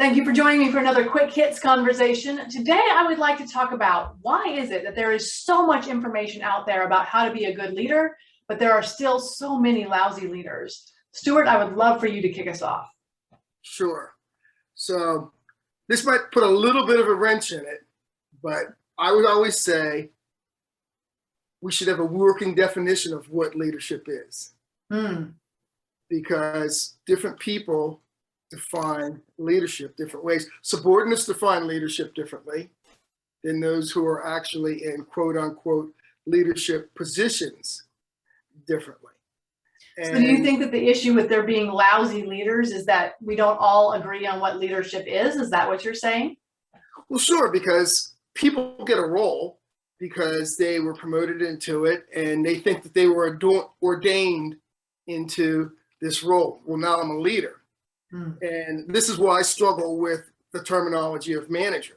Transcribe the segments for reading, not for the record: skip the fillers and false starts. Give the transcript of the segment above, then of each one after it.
Thank you for joining me for another quick hits conversation. Today, I would like to talk about why is it that there is so much information out there about how to be a good leader, but there are still so many lousy leaders. Stewart, I would love for you to kick us off. Sure. So this might put a little bit of a wrench in it, but I would always say we should have a working definition of what leadership is. Because different people define leadership different ways. Subordinates define leadership differently than those who are actually in quote unquote leadership positions differently. So do you think that the issue with there being lousy leaders is that we don't all agree on what leadership is? Is that what you're saying? Well, sure, because people get a role because they were promoted into it and they think that they were ordained into this role. Well, now I'm a leader. And this is why I struggle with the terminology of manager,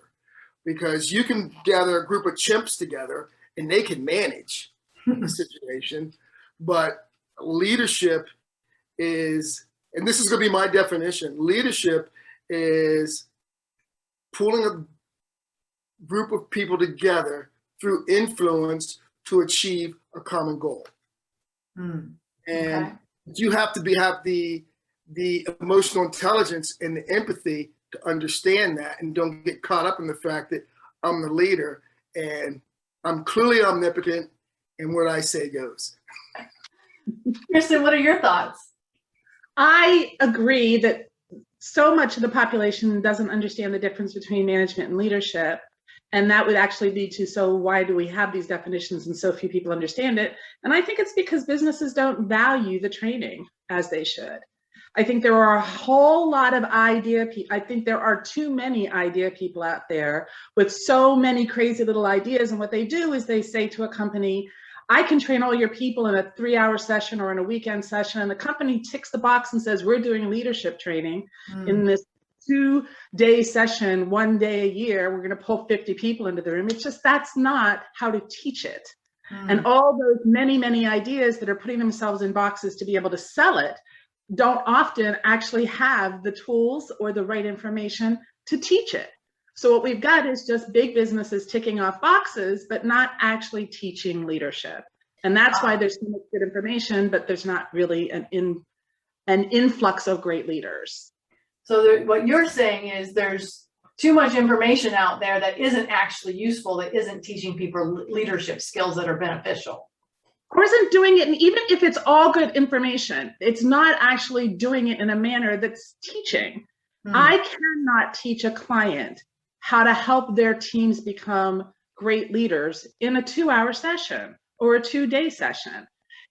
because you can gather a group of chimps together and they can manage the situation, but leadership is, and this is going to be my definition, leadership is pulling a group of people together through influence to achieve a common goal. And you have to have the emotional intelligence and the empathy to understand that and don't get caught up in the fact that I'm the leader and I'm clearly omnipotent and what I say goes. Kristin, what are your thoughts? I agree that so much of the population doesn't understand the difference between management and leadership. And that would actually lead to, so why do we have these definitions and so few people understand it? And I think it's because businesses don't value the training as they should. I think there are a whole lot of I think there are too many idea people out there with so many crazy little ideas. And what they do is they say to a company, I can train all your people in a 3-hour session or in a weekend session. And the company ticks the box and says, we're doing leadership training in this 2-day session, 1 day a year. We're going to pull 50 people into the room. It's just, that's not how to teach it. And all those many, many ideas that are putting themselves in boxes to be able to sell it don't often actually have the tools or the right information to teach it. So what we've got is just big businesses ticking off boxes, but not actually teaching leadership. And that's why there's so much good information, but there's not really an influx of great leaders. So what you're saying is there's too much information out there that isn't actually useful, that isn't teaching people leadership skills that are beneficial. Or isn't doing it, and even if it's all good information, it's not actually doing it in a manner that's teaching. I cannot teach a client how to help their teams become great leaders in a 2-hour session or a 2-day session.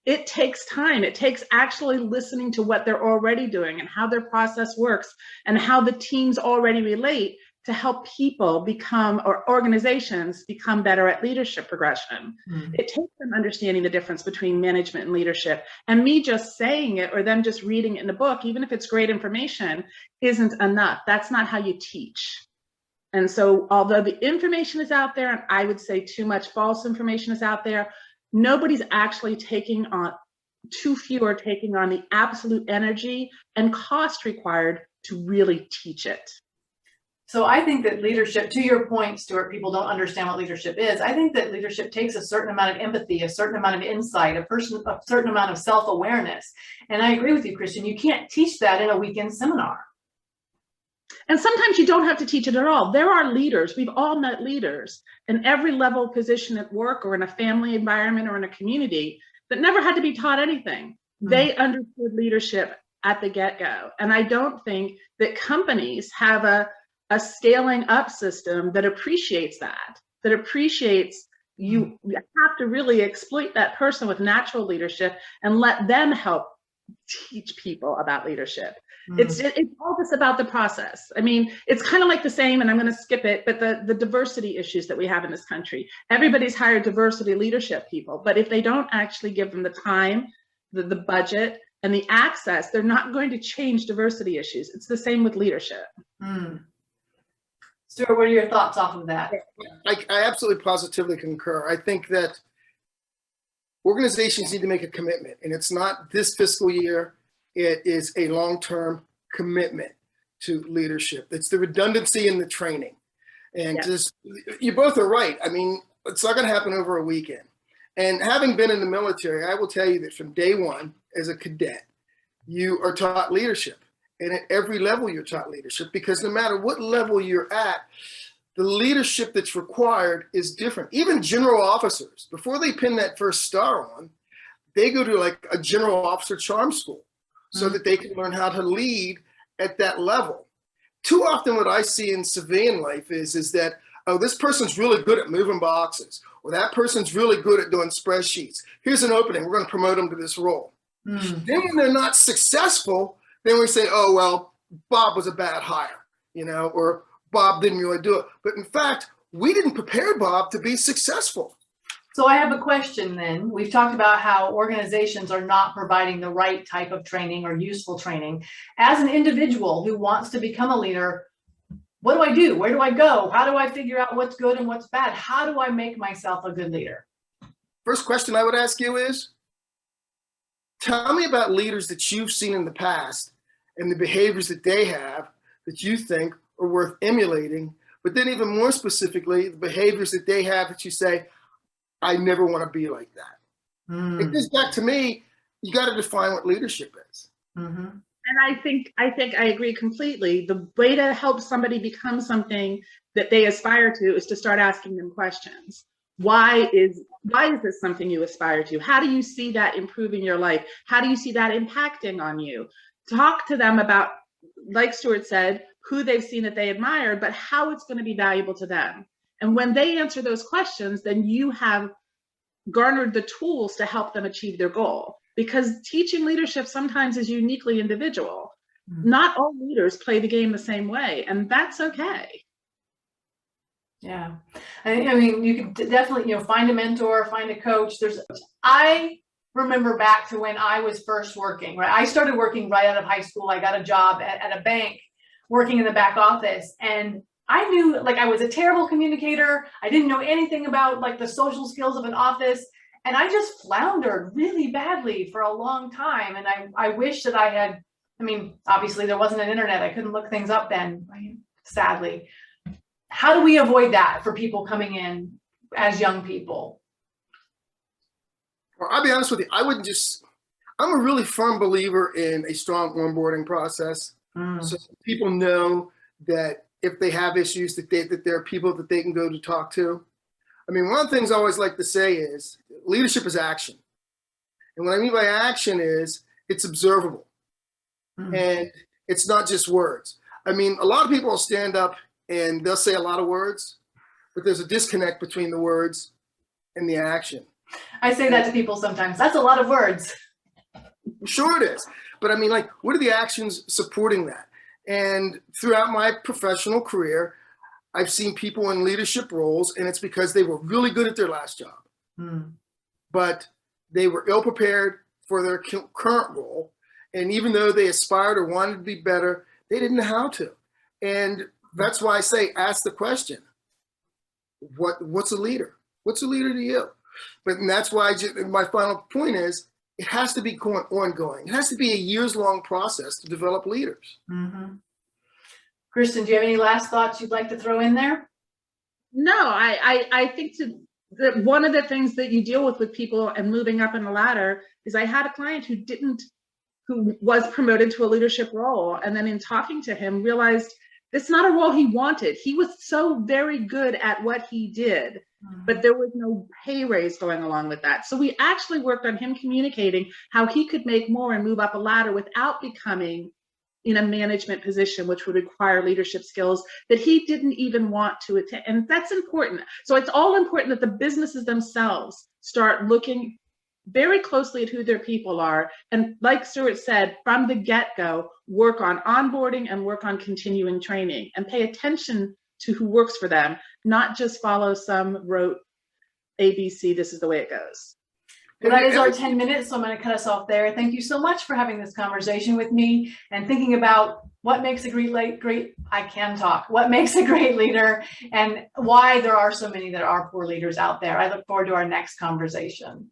It takes time. It takes actually listening to what they're already doing and how their process works and how the teams already relate to help people become, or organizations become better at leadership progression. It takes them understanding the difference between management and leadership. And me just saying it or them just reading it in a book, even if it's great information, isn't enough. That's not how you teach. And so although the information is out there, and I would say too much false information is out there, nobody's actually taking on, too few are taking on the absolute energy and cost required to really teach it. So I think that leadership, to your point, Stewart, people don't understand what leadership is. I think that leadership takes a certain amount of empathy, a certain amount of insight, a certain amount of self-awareness. And I agree with you, Kristin, you can't teach that in a weekend seminar. And sometimes you don't have to teach it at all. There are leaders, we've all met leaders in every level position at work or in a family environment or in a community that never had to be taught anything. They understood leadership at the get-go. And I don't think that companies have a scaling up system that appreciates that appreciates you have to really exploit that person with natural leadership and let them help teach people about leadership. It's all just about the process. I mean, it's kind of like the same, and I'm going to skip it, but the diversity issues that we have in this country. Everybody's hired diversity leadership people, but if they don't actually give them the time, the budget, and the access, they're not going to change diversity issues. It's the same with leadership. Stewart, what are your thoughts off of that? I absolutely positively concur. I think that organizations need to make a commitment, and it's not this fiscal year. It is a long-term commitment to leadership. It's the redundancy in the training. And Yeah. just, you both are right. I mean, it's not going to happen over a weekend. And having been in the military, I will tell you that from day one, as a cadet, you are taught leadership. And at every level, you're taught leadership, because no matter what level you're at, the leadership that's required is different. Even general officers, before they pin that first star on, they go to like a general officer charm school so that they can learn how to lead at that level. Too often what I see in civilian life is that, oh, this person's really good at moving boxes, or that person's really good at doing spreadsheets. Here's an opening, we're going to promote them to this role. Then when they're not successful, then we say, oh, well, Bob was a bad hire, or Bob didn't really do it. But in fact, we didn't prepare Bob to be successful. So I have a question then. We've talked about how organizations are not providing the right type of training or useful training. As an individual who wants to become a leader, what do I do? Where do I go? How do I figure out what's good and what's bad? How do I make myself a good leader? First question I would ask you is, tell me about leaders that you've seen in the past and the behaviors that they have that you think are worth emulating, but then even more specifically, the behaviors that they have that you say, I never want to be like that. It goes back to me, you got to define what leadership is. And I think I agree completely. The way to help somebody become something that they aspire to is to start asking them questions. Why is this something you aspire to? How do you see that improving your life? How do you see that impacting on you? Talk to them about, like Stewart said, who they've seen that they admire, but how it's going to be valuable to them. And when they answer those questions, then you have garnered the tools to help them achieve their goal. Because teaching leadership sometimes is uniquely individual. Not all leaders play the game the same way, and that's okay. Yeah, I mean, you can definitely, find a mentor, find a coach. I remember back to when I was first working, right? I started working right out of high school. I got a job at a bank working in the back office, and I knew I was a terrible communicator. I didn't know anything about the social skills of an office. And I just floundered really badly for a long time. And I wish that I had, obviously there wasn't an internet. I couldn't look things up then, right? Sadly. How do we avoid that for people coming in as young people? Well, I'll be honest with you. I'm a really firm believer in a strong onboarding process. So people know that if they have issues, that there are people that they can go to talk to. One of the things I always like to say is leadership is action. And what I mean by action is it's observable. And it's not just words. A lot of people will stand up and they'll say a lot of words, but there's a disconnect between the words and the action. I say that to people sometimes. That's a lot of words. Sure it is. But what are the actions supporting that? And throughout my professional career, I've seen people in leadership roles, and it's because they were really good at their last job, but they were ill prepared for their current role. And even though they aspired or wanted to be better, they didn't know how to. And that's why I say, ask the question, what's a leader? What's a leader to you? But that's why my final point is, it has to be ongoing. It has to be a years-long process to develop leaders. Kristin, do you have any last thoughts you'd like to throw in there? No, I think that one of the things that you deal with people and moving up in the ladder is I had a client who was promoted to a leadership role, and then in talking to him realized it's not a role he wanted. He was so very good at what he did, but there was no pay raise going along with that. So we actually worked on him communicating how he could make more and move up a ladder without becoming in a management position, which would require leadership skills that he didn't even want to attend. And that's important. So it's all important that the businesses themselves start looking very closely at who their people are. And like Stewart said, from the get-go, work on onboarding and work on continuing training and pay attention to who works for them, not just follow some rote ABC, this is the way it goes. Well, that is our 10 minutes, so I'm going to cut us off there. Thank you so much for having this conversation with me and thinking about what makes a what makes a great leader and why there are so many that are poor leaders out there. I look forward to our next conversation.